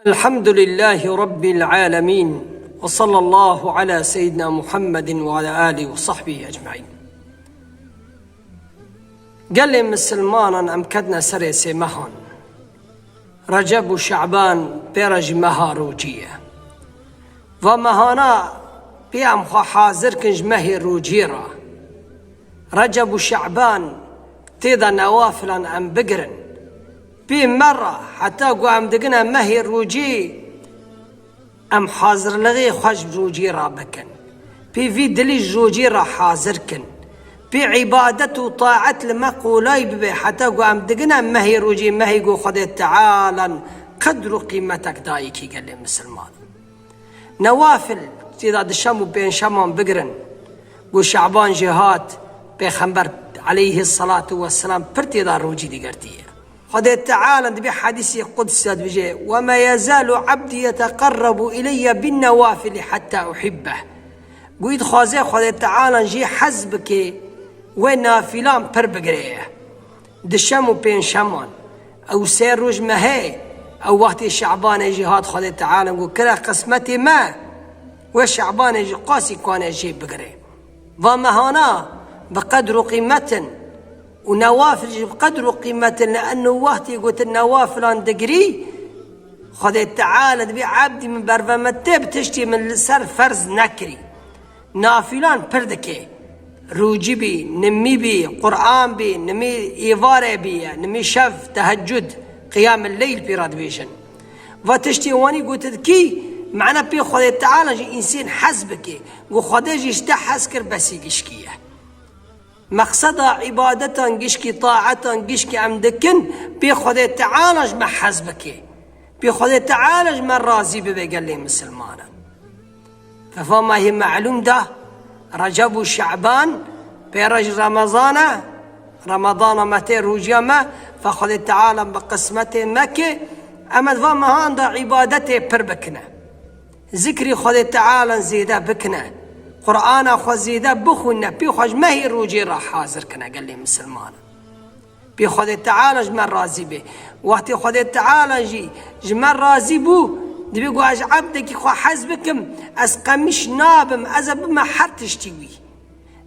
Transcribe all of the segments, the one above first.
الحمد لله رب العالمين، وصلى الله على سيدنا محمد وعلى آله وصحبه أجمعين. قال لي مسلمانا أمكدنا سريسي مهان رجب وشعبان برج مها روجية ومهانا بيام حاضر كنج مهي روجيرا رجب وشعبان تيدا نوافلا أم بقرن بي مرة حتى قوام دقنا مهي روجي أم حاضر لغي خش روجي رابكن بي في دليج روجي را حاضر كن بي عبادة وطاعة لمقولاي ببي حتى قوام دقنا مهي روجي مهي قو خدي تعالى قدر قيمتك دايكي قال لي مسلمان نوافل إذا دشموا بين شمام بقرن قو شعبان جهات بيخنبر عليه الصلاة والسلام برتي دا روجي دي قرتيه خدي تعالى بحديث قدس بجي وما يزال عبدي يتقرب إلي بالنوافل حتى أحبه قيد خوازي خدي تعالى جي حزبك ونافلان پر بقريه دشمو بين شمان أو سير روج مهي أو وقت شعبان جهاد خدي تعالى قو كلا قسمتي ما وشعبان جي قاسي كان جي بقريه ومهانا بقدر قيمة ونوافل بقدر قيمة لأنه وقتي قلت النوافل عن دقري خذ تعالى دبي عبدي من برفمته بتشتي من سر فرز نكري نافلان بردكي روجي بي نمي بي قرآن بي نمي إيفارة بي نمي شف تهجد قيام الليل بيراد بيشن وتشتي واني قلت كي معنا بي خذ تعالى جي إنسان حسبك وخذ جي اشتحسكر بس يشكيه مقصد عبادة قشكي طاعة قشكي عمدكن بخذ تعالج مع حزبك بخذ تعالج مع الرازي بقال لي مسلمانا فما هي معلوم ده رجب وشعبان برج رمضان متى رجما فخذ تعالى بقسمته مكة أما فما هاندا عبادته بربكنا ذكري خذ تعالى زيدا بكنا قرآن خوزيدا بخونا بيخوش ما هي روجي راح حاضر كنا قال لي مسلمان بيخوذ تعالى جمال رازي به وقت خذ تعالى جي جمال رازي بو دبي قواج عبدك خو حزبكم از قميش نابم از بما حرتشتوي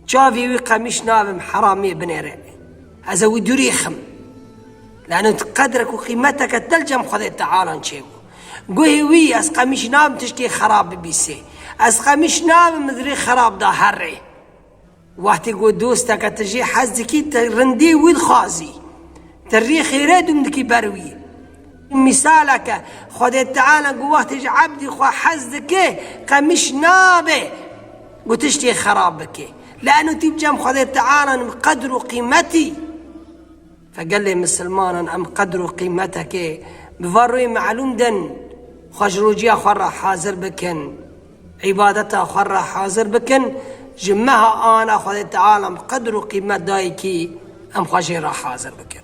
جافي وي قميش نابم حرامي بنيري از ودريخم لانه تقدرك وقيمتك تلجم خذ تعالى نشيو قوي وي از قميش نابم تشتي خراب بيسي از خميش نام مدري خراب ده هري وقت يقول دوستك تجي حزكي ترندي والخازي تري خيرات مدكي بروي مثالك خد تعالى قوات تجي عبدي خو حزك قميش نابه وتشتي خرابك لانه تبجم خد تعالى قدر قيمتي فقال لي مسلمان ام قدر قيمتك بفروي معلوم دن خجروجيا خرا حاضر بكن عبادتها خرا حاضر بكن جمها أنا خذ تعالى قدر قيمة دايكي أم خجيرا حاضر بكن